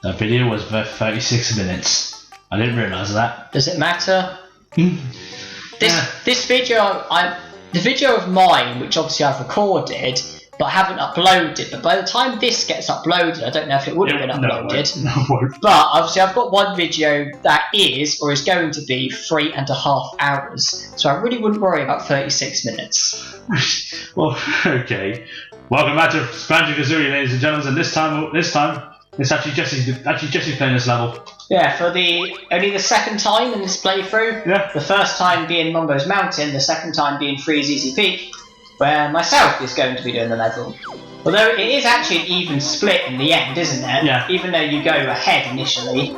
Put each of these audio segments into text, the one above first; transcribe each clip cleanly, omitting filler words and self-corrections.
The video was for 36 minutes. I didn't realise that. Does it matter? This video, the video of mine, which obviously I've recorded, but haven't uploaded. But by the time this gets uploaded, I don't know if it would have been uploaded. No, it won't. But obviously I've got one video that is, or is going to be, 3.5 hours. So I really wouldn't worry about 36 minutes. Well, okay. Welcome back to Banjo Kazooie, ladies and gentlemen. And this time, it's actually Jesse's playing this level. Yeah, for only the second time in this playthrough. Yeah. The first time being Mumbo's Mountain, the second time being Freezeezy Peak, where myself is going to be doing the level. Although it is actually an even split in the end, isn't it? Yeah. Even though you go ahead initially.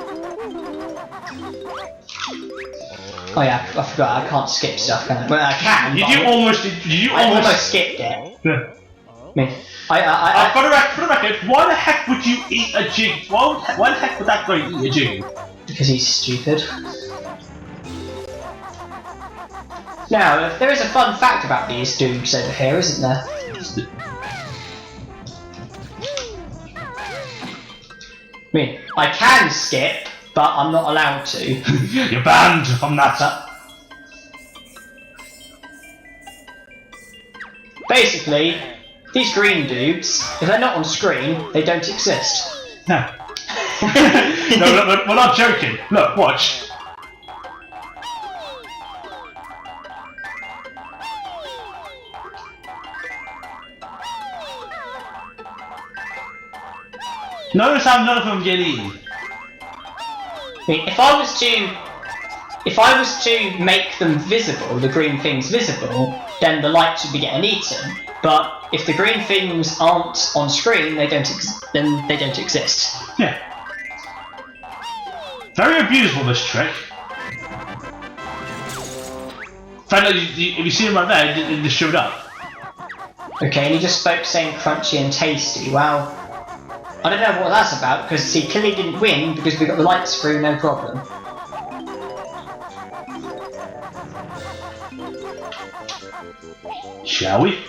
Oh yeah, I forgot, I can't skip stuff, can I? Well, I can. I almost skipped it. Yeah. For the record, why the heck would you eat a jig? Why the heck would that guy eat a jig? Because he's stupid. Now, there is a fun fact about these dudes over here, isn't there? I mean, I can skip, but I'm not allowed to. You're banned from that. Basically, these green dudes, if they're not on screen, they don't exist. No. No, look, we're not joking. Look, watch. Notice how none of them get eaten. I mean, if I was to make them visible, the green things visible, then the lights would be getting eaten. But if the green things aren't on screen, then they don't exist. Yeah. Very abusable, this trick. In fact, if you see him right there, it just showed up. Okay, and he just spoke saying crunchy and tasty. Well, I don't know what that's about, because he clearly didn't win because we got the lights through, no problem. Shall we?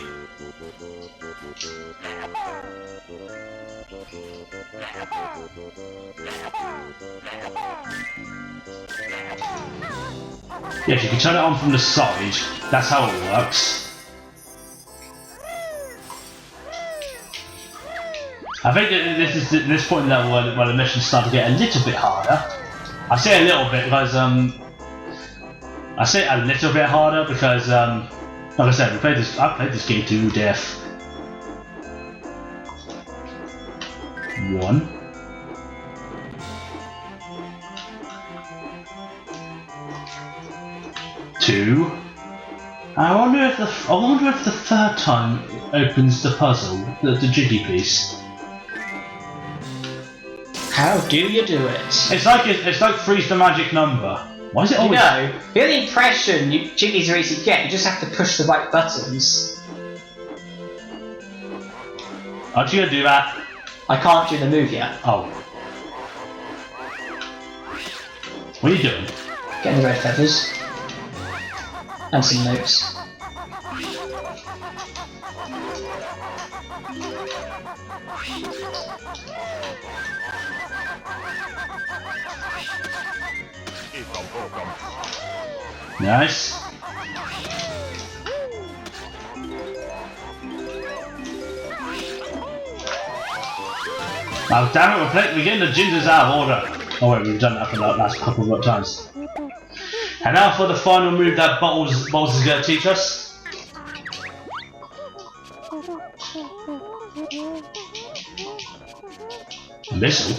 Yeah, if you can turn it on from the side, that's how it works. I think that this point in the level where the missions start to get a little bit harder. I say a little bit because like I said, I've played this game to death. 1. 2. I wonder if the third time it opens the puzzle, the jiggy piece. How do you do it? It's like freeze the magic number. Why is it always? The only impression jiggies are easy to get. You just have to push the right buttons. Aren't you gonna do that? I can't do the move yet. Oh. What are you doing? Getting the red feathers. And some notes. Nice. Oh damn it, we're getting the gingers out of order. Oh wait, we've done that for the last couple of times. And now for the final move that Bowls is going to teach us. Missile?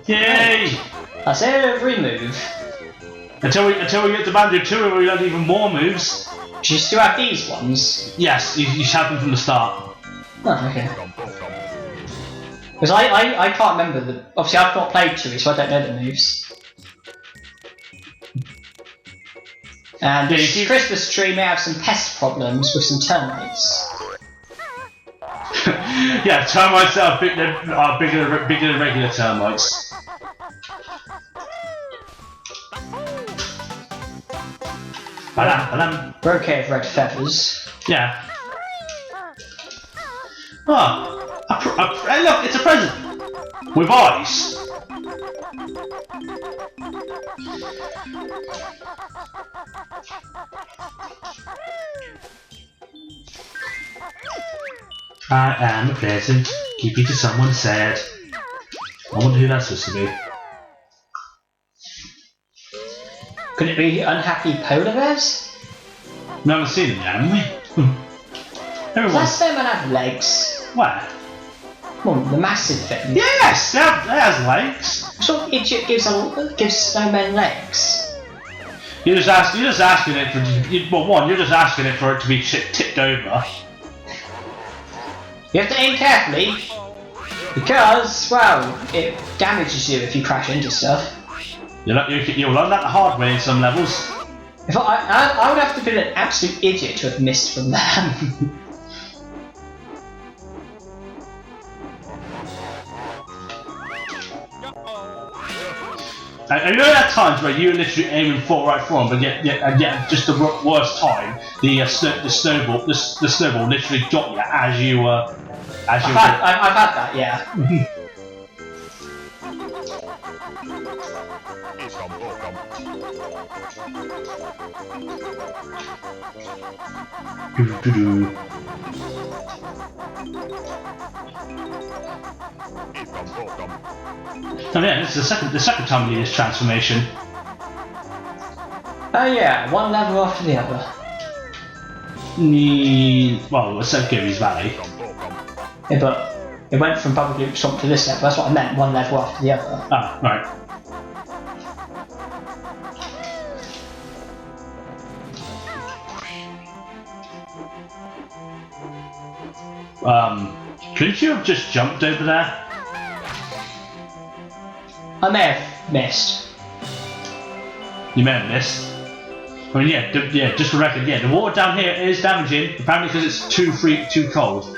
Yay! That's every move. Until we get to Banjo 2 where we have even more moves. Do you still have these ones? Yes, you should have them from the start. Oh, okay. Because I can't remember obviously I've not played 2, so I don't know the moves. And this Christmas tree may have some pest problems with some termites. Yeah, termites are bigger than regular termites. Ba-dam. We're okay with red feathers. Yeah. Oh, hey look, it's a present! With eyes! I am a present, keep it to someone sad. I wonder who that's supposed to be. Could it be unhappy polar bears? We haven't seen them yet, haven't we? Everyone. Last time I have legs. Where? Well, the massive thing. Yes, it has legs. What idiot gives snowmen legs? You're just asking it for. Well, one, you're just asking it for it to be tipped over. You have to aim carefully, because, well, it damages you if you crash into stuff. You'll learn that the hard way in some levels. If I would have to be an absolute idiot to have missed from that. I know there are times where you're literally aiming right for them, but yet just the worst time, the snowball literally got you as you were. I've had that, yeah. Oh yeah, this is the second time we need this transformation. Oh yeah, one level after the other. Well, it's St. Gibby's Valley. Yeah, but it went from Bubble Loop Swamp to this level, that's what I meant, one level after the other. Ah, right. Couldn't you have just jumped over there? I may have missed. You may have missed. I mean, yeah, just for record, yeah, the water down here is damaging, apparently because it's too cold.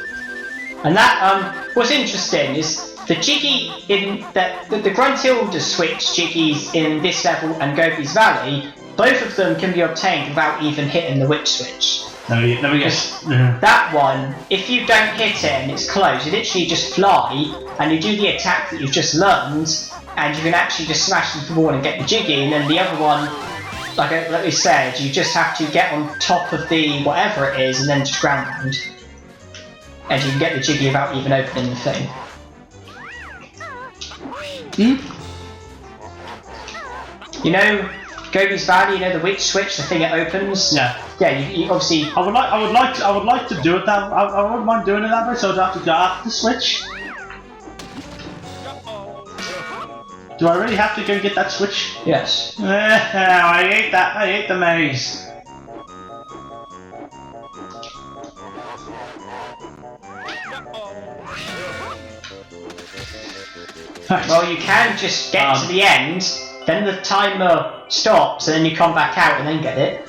And that, what's interesting is the Jiggy in the Gruntilda switch Jiggies in this level and Gobi's Valley, both of them can be obtained without even hitting the witch switch. Let me guess. That one, if you don't hit it and it's close, you literally just fly and you do the attack that you've just learned, and you can actually just smash into the wall and get the Jiggy, and then the other one, like we said, you just have to get on top of the whatever it is and then just ground pound. And you can get the Jiggy without even opening the thing. You know, Gobi's Valley, you know the witch switch, the thing it opens? Yeah. Yeah, you obviously... I would like to do it that I wouldn't mind doing it that way, so I'd have to go after the switch. Do I really have to go and get that switch? Yes. I hate that. I hate the maze. Well, you can just get to the end, then the timer stops, and then you come back out and then get it.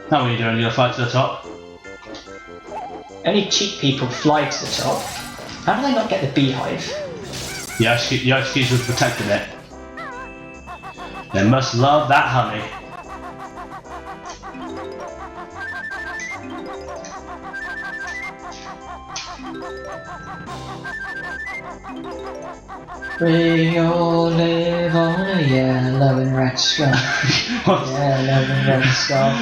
How are you doing? You'll fly to the top? Only cheap people fly to the top. How do they not get the beehive? The ice cubes have protected it. They must love that honey. We all live on a yellow and red scarf. Yellow and red scarf.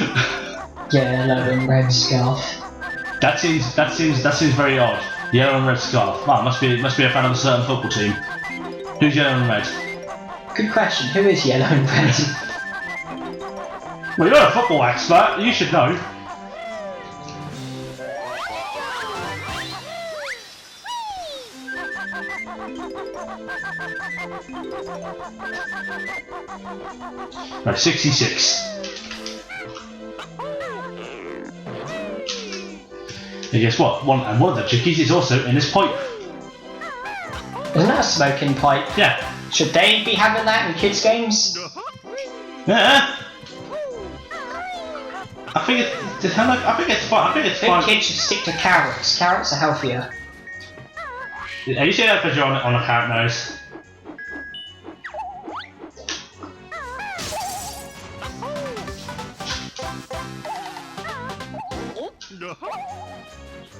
Yellow and red scarf. That seems very odd. Yellow and red scarf. Wow, must be a fan of a certain football team. Who's yellow and red? Good question. Who is yellow and red? Well, you're a football expert. You should know. Right, 66. And guess what? One of the chickies is also in this pipe. Isn't that a smoking pipe? Yeah. Should they be having that in kids' games? Yeah. I think it's fine. I think kids should stick to carrots. Carrots are healthier. Are you saying that because you're on a carrot nose?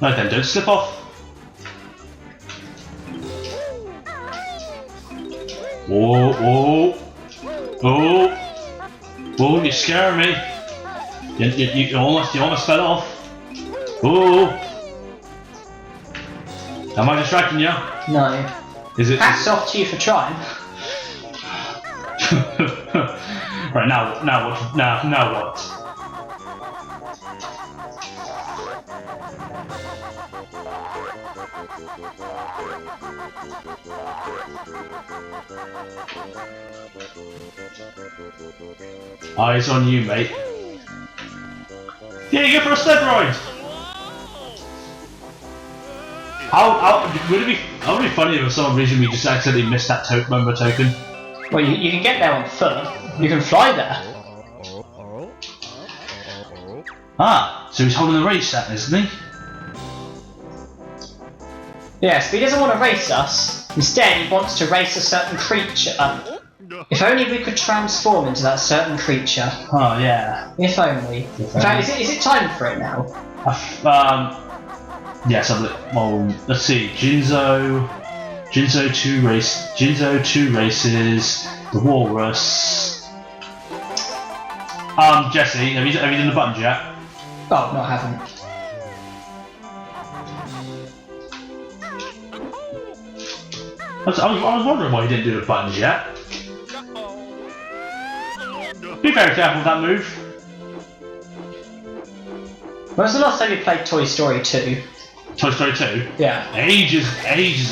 Right then, don't slip off. Whoa, whoa, whoa, whoa! You're scaring me. You almost fell off. Whoa! Am I distracting you? No. Is it? Hats off to you for trying. Right now what? Now what? Eyes on you, mate. Yeah, you go for a sled ride. Would it be funny if for some reason we just accidentally missed that member token? Well, you can get there on foot. You can fly there. Ah, so he's holding the race that, isn't he? Yes, but he doesn't want to race us. Instead, he wants to race a certain creature. If only we could transform into that certain creature. Oh yeah. If only. In fact, is it time for it now? Yes. Well, let's see. Jinzo 2 races. The Walrus. Jesse, have you done the buttons yet? Oh, no, I haven't. I was wondering why you didn't do the buttons yet. Be very careful with that move. When was the last time you played Toy Story 2? Toy Story 2? Yeah. Ages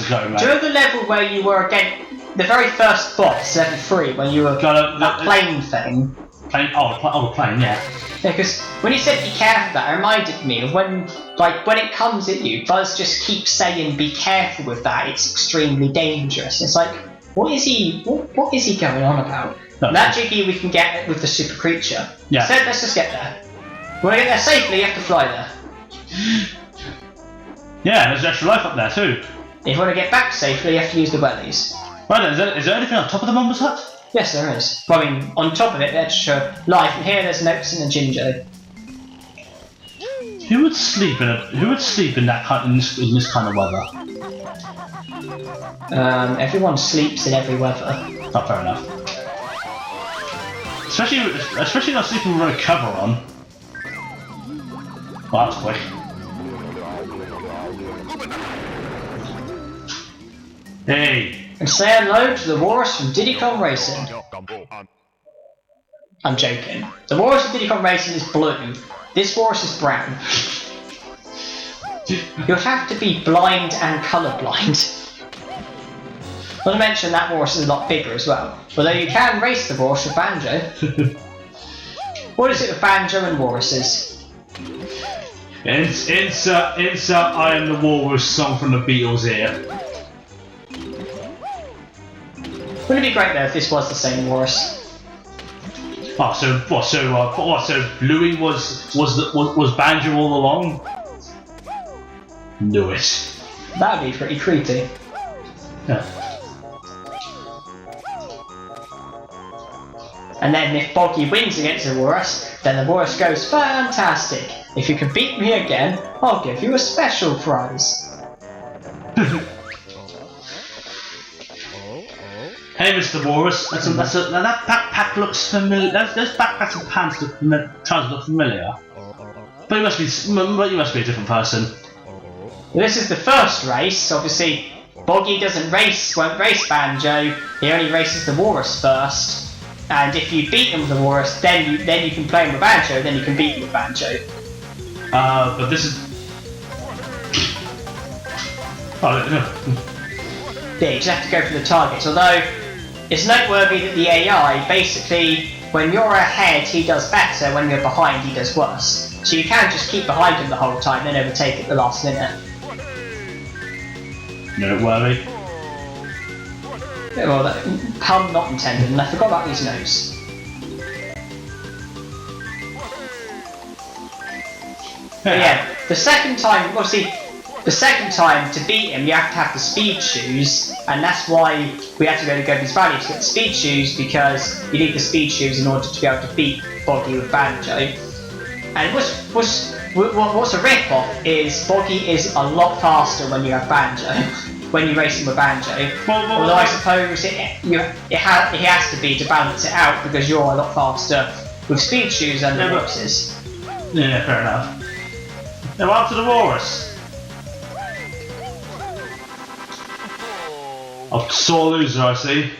ago, man. Do you know the level where you were against the very first boss, level 3, when you were that plane thing? Plane? Oh, the plane, yeah. Yeah, because when you said be careful, that reminded me of when it comes at you, Buzz just keeps saying be careful with that, it's extremely dangerous. It's like, what is he going on about? No. That Jiggy we can get with the super creature. Yeah. So let's just get there. You want to get there safely, you have to fly there. Yeah, there's extra life up there too. If you want to get back safely, you have to use the wellies. Right then, is there anything on top of the Mumba's hut? Yes, there is. Well, I mean, on top of it, extra life. And here, there's notes and a Jinjo. Who would sleep in that in this kind of weather? Everyone sleeps in every weather. Not fair enough. Especially not sleeping with a cover on. Well, that's quick. Hey. And say hello to the Walrus from Diddy Kong Racing. I'm joking. The Walrus from Diddy Kong Racing is blue. This Walrus is brown. You'll have to be blind and colourblind. Not to mention that Walrus is a lot bigger as well. Although you can race the Walrus with Banjo. What is it with Banjo and Walruses? Insert I Am the Walrus song from the Beatles here. Wouldn't it be great though if this was the same Walrus? Oh, so Louis was Banjo all along? Knew it. That would be pretty creepy. Yeah. And then if Boggy wins against the Walrus, then the Walrus goes, fantastic! If you can beat me again, I'll give you a special prize. Hey, Mr. Walrus, that backpack looks familiar. Those backpacks and pants look familiar. But you must be a different person. This is the first race. Obviously, Boggy won't race Banjo. He only races the Walrus first. And if you beat him with the Walrus, then you can play him with Banjo. Then you can beat him with Banjo. But this is. Oh no. Yeah, you just have to go for the targets. Although it's noteworthy that the AI basically, when you're ahead, he does better. When you're behind, he does worse. So you can just keep behind him the whole time, then overtake at the last minute. No worry. Well, pun not intended, and I forgot about these notes. But yeah, the second time, obviously, the second time to beat him, you have to have the speed shoes, and that's why we had to go to Gobi's Valley to get the speed shoes, because you need the speed shoes in order to be able to beat Boggy with Banjo. And what's what's a rip-off is Boggy is a lot faster when you have Banjo, when you race him with Banjo. Although I suppose he has to be to balance it out because you're a lot faster with speed shoes than the horses. Yeah, fair enough. Now on to the walrus. A sore loser, I see.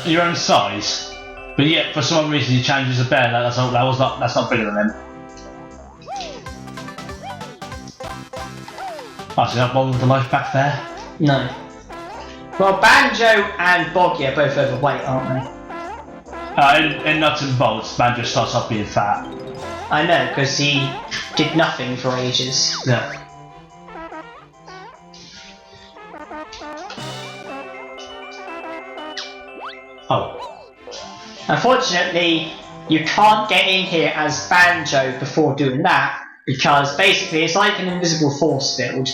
Your own size, but yet for some reason he changes a bear. That's not bigger than him. Oh, so you have one with the life back there? No. Well, Banjo and Boggy are both overweight, aren't they? In nuts and bolts, Banjo starts off being fat. I know, because he did nothing for ages. Yeah. Oh. Unfortunately, you can't get in here as Banjo before doing that, because basically it's like an invisible force field.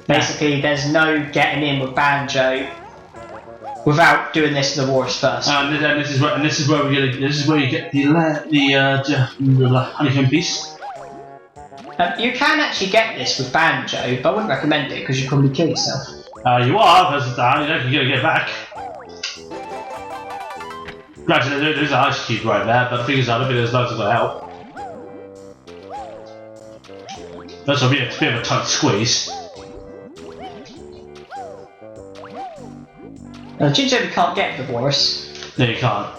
Basically, there's no getting in with Banjo without doing this to the walrus first. And this is where you get the honeycomb piece. You can actually get this with Banjo, but I wouldn't recommend it because you'd probably kill yourself. You are, because you're going to get back. Granted, there's an ice cube right there, but the thing is, I don't think there's loads of help. That's a bit of a tight squeeze. Jinjo we can't get the walrus. No, you can't.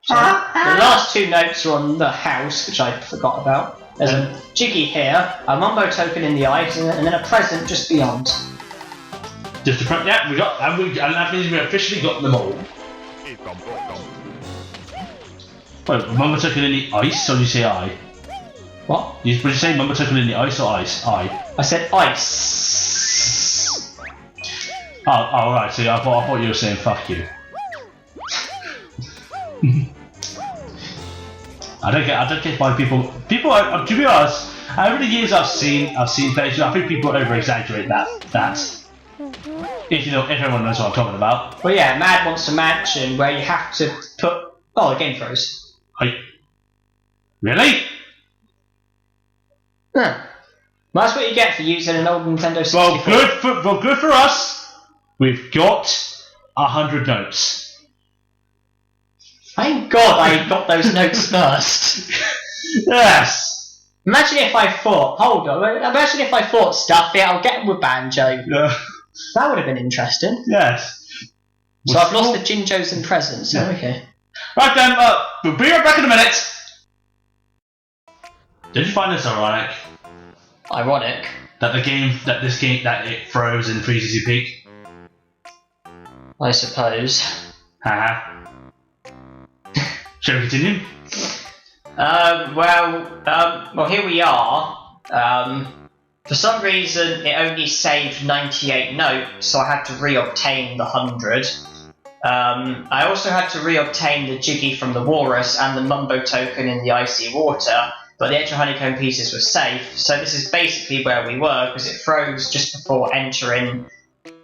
So, the last two notes are on the house, which I forgot about. There's a Jiggy here, a Mumbo token in the ice, and then a present just beyond. Just a yeah, we got, and that means we officially got them all. Wait, Mumbo token in the ice, or did you say I? What? Did you say Mumbo token in the ice or ice? I said ice. Oh, right. See, I thought you were saying fuck you. I don't get why people. To be honest, over the years I've seen pages. I think people over exaggerate that. If everyone knows what I'm talking about. Well, yeah, Mad wants a mansion where you have to put. Oh, the game froze. Really? Huh. Well, that's what you get for using an old Nintendo 64. Well, good for us. We've got 100 notes. Thank God I got those notes first. Yes. Imagine if I thought, hold on, imagine if I thought, stuff it, I'll get them with Banjo. Yeah. That would have been interesting. Yes. So I've lost the Jinjos and presents. Yeah. Oh, okay. Right then, we'll be right back in a minute. Did you find this ironic? Ironic? That it froze in Freezeezy Peak? I suppose. Haha. Shall we continue? Well, here we are. For some reason, it only saved 98 notes, so I had to re-obtain the 100. I also had to re-obtain the Jiggy from the Walrus and the Mumbo token in the icy water, but the extra honeycomb pieces were safe, so this is basically where we were, because it froze just before entering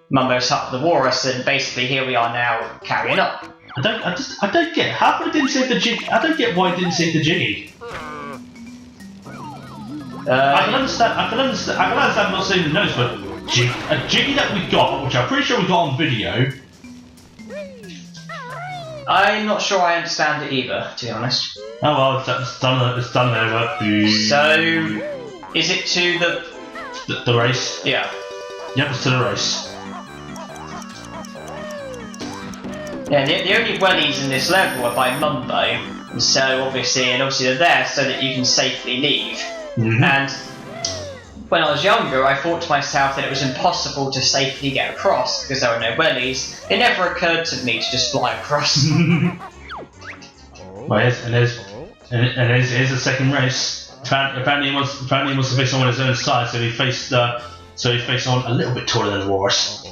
Mumbo's hut of the Walrus, and basically here we are now carrying on. I don't get how come it didn't save the Jiggy. I don't get why it didn't save the Jiggy. I can understand not saving the notes, but a Jiggy that we got, which I'm pretty sure we got on video. I'm not sure I understand it either, to be honest. Oh well, it's done there. But so, is it to the race? Yeah. Yep, it's to the race. Yeah, the only wellies in this level are by Mumbo, and so obviously they're there so that you can safely leave. Mm-hmm. And when I was younger, I thought to myself that it was impossible to safely get across because there were no wellies. It never occurred to me to just fly across. Well, here's the second race. Apparently, he wants to face someone his own size, so he faced someone a little bit taller than the Walrus.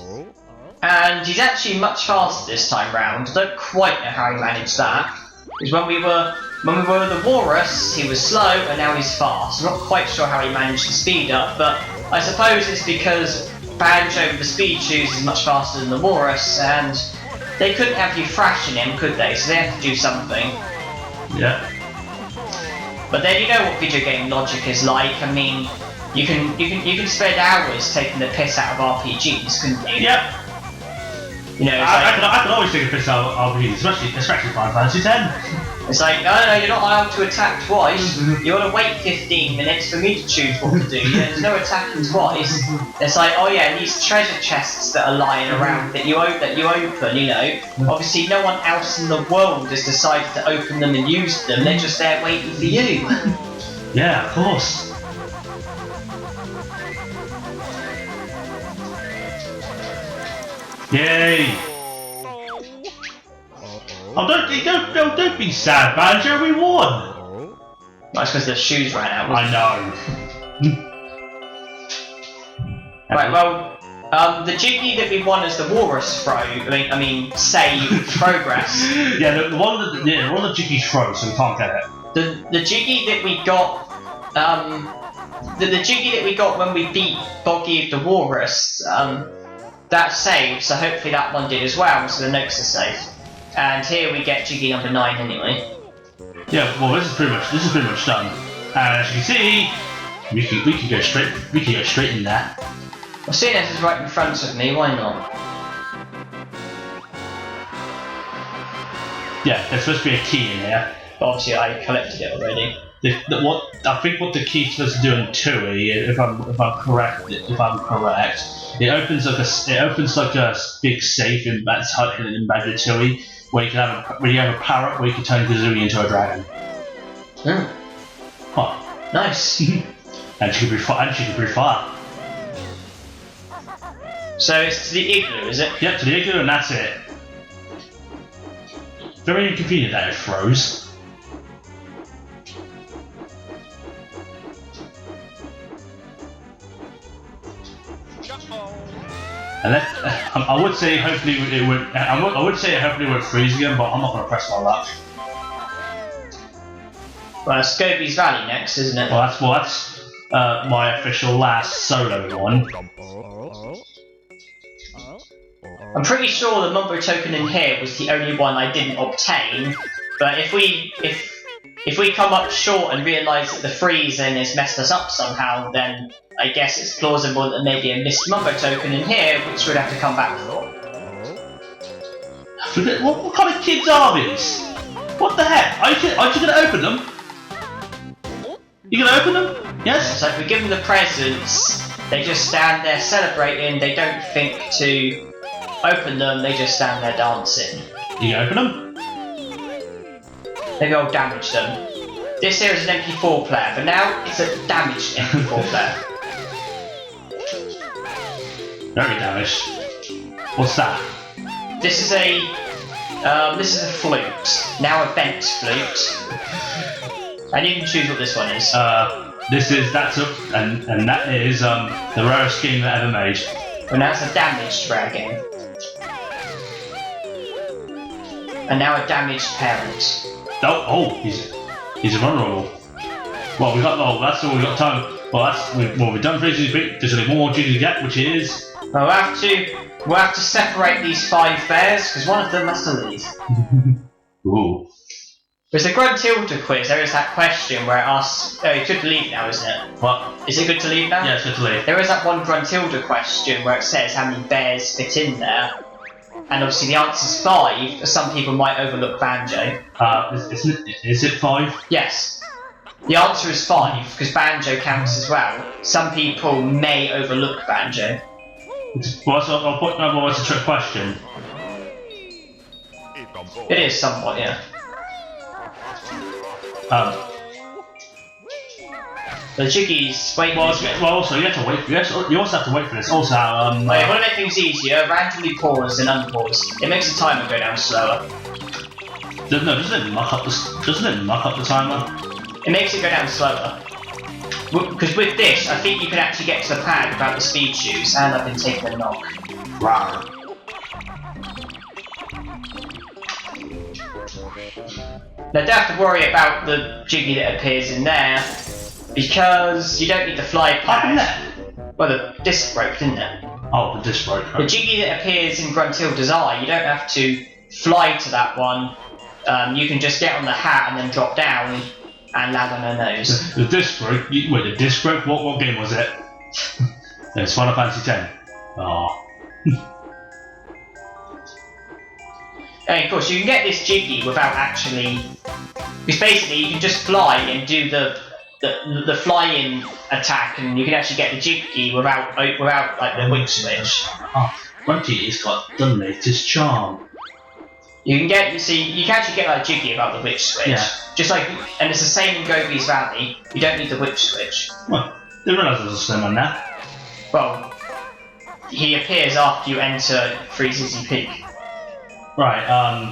And he's actually much faster this time round. I don't quite know how he managed that. Because when we were the Walrus, he was slow, and now he's fast. I'm not quite sure how he managed to speed up, but I suppose it's because Banjo with the speed shoes is much faster than the Walrus, and they couldn't have you thrashing him, could they? So they had to do something. Yeah. But then you know what video game logic is like. I mean, you can spend hours taking the piss out of RPGs, couldn't you? Yep. You know, I can always take a piss out of RPGs, especially Final Fantasy X. It's like, no, you're not allowed to attack twice. You want to wait 15 minutes for me to choose what to do. There's no attacking twice. It's like, oh yeah, these treasure chests that are lying around that you open, you know. Obviously, no one else in the world has decided to open them and use them. They're just there waiting for you. Yeah, of course. Yay! Oh, don't be sad, Banjo. We won. That's because the shoes ran out. I know. Right. Well, the Jiggy that we won as the Walrus throw. I mean, save progress. Yeah, the one that Jiggy's throw, so we can't get it. The Jiggy that we got. The Jiggy that we got when we beat Boggy of the Walrus. That saved. So hopefully that one did as well. So the next is safe. And here we get Jiggy number 9 anyway. Yeah, well this is pretty much done. And as you can see, we can go straight in there. Well, seeing as it's right in front of me, why not? Yeah, there's supposed to be a key in here. But obviously I collected it already. I think what the key's supposed to do in TUI, if I'm correct, it opens like a big safe in Banjo TUI. Where you have a parrot where you can turn Kazooie into a dragon. Mm. Huh. Nice. And she can breathe fire. So it's to the igloo, is it? Yep, to the igloo, and that's it. Very inconvenient that it froze. And I would say hopefully it would. I would say hopefully it would freeze again, but I'm not going to press my luck. Well, it's Gobi's Valley next, isn't it? Well, that's my official last solo one. I'm pretty sure the Mumbo token in here was the only one I didn't obtain. But if we come up short and realise that the freezing has messed us up somehow, then I guess it's plausible that there may be a missed Mumbo token in here, which we'd have to come back for. What kind of kids are these? What the heck? Aren't you going to open them? You going to open them? Yes? It's like we give them the presents, they just stand there celebrating, they don't think to open them, they just stand there dancing. You going to open them? Maybe I'll damage them. This here is an MP4 player, but now it's a damaged MP4 player. Very damaged. What's that? This is a flute. Now a bent flute. And you can choose what this one is. And that is the rarest game that ever made. Well, now it's a damaged rare game. And now a damaged parent. Oh, he's vulnerable. Well, that's all we got time. Well, we've done Freezeezy Peak. There's only one more duty to get, which is. Well, we'll have to separate these 5 bears because one of them has to leave. Ooh. There's a Gruntilda quiz. There is that question where it asks. Oh, it's good to leave now, isn't it? What? Is it good to leave now? Yeah, it's good to leave. There is that one Gruntilda question where it says how many bears fit in there. And obviously the answer's 5, but some people might overlook Banjo. Is it 5? Yes. The answer is 5, because Banjo counts as well. Some people may overlook Banjo. What's a trick question? It is somewhat, yeah. The Jiggies, wait. Well, also you have to wait. You also have to wait for this. Also, wait, I want to make things easier. Randomly pause and unpause. It makes the timer go down slower. No, doesn't it muck up the timer? It makes it go down slower. Because with this, I think you can actually get to the pad without the speed shoes, and I've been taking a knock. Rawr. Now, don't have to worry about the Jiggy that appears in there, because you don't need the fly Up in pad. there. Well, the disc broke, didn't it? Oh, the disc broke. The Jiggy that appears in Gruntilda's eye, you don't have to fly to that one. You can just get on the hat and then drop down and land on her nose. The disc broke? Wait, the disc broke? What game was it? It's Final Fantasy X. Oh. And of course, you can get this Jiggy without actually... Because basically, you can just fly and do the fly-in attack, and you can actually get the Jiggy without like the whip switch. Oh, Grunty's got the latest charm. You can actually get like Jiggy without the whip switch. Yeah. Just like, and it's the same in Gobi's Valley. You don't need the whip switch. Well, didn't realise there was a slim on there. Well, he appears after you enter Freezeezy Peak. Right.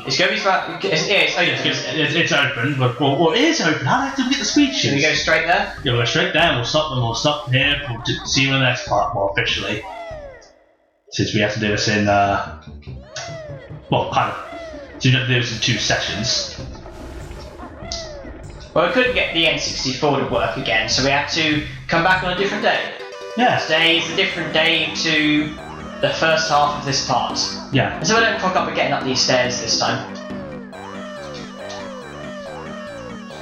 It's Gobi's Valley. It's open. It's open, but it is open. How do I have to get the speeches? Should we go straight there? Yeah, we'll go straight down. We'll stop here. We'll see you in the next part more officially. Since we have to do this in well, kind of. So you have to do this in 2 sessions. Well, we couldn't get the N64 to work again, so we had to come back on a different day. Yeah. Today is a different day to the first half of this part. Yeah. And so I don't cock up at getting up these stairs this time.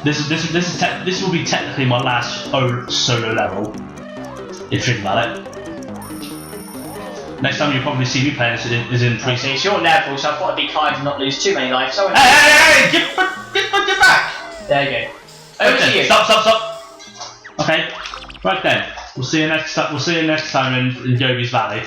This will be technically my last solo level. If you think about it. Next time you'll probably see me playing is in Okay, it's your level, so I thought I'd be kind and not lose too many lives. So Hey! Get back! there you go. Over to you. Stop! Okay. Right then. We'll see you next time in Gobi's Valley.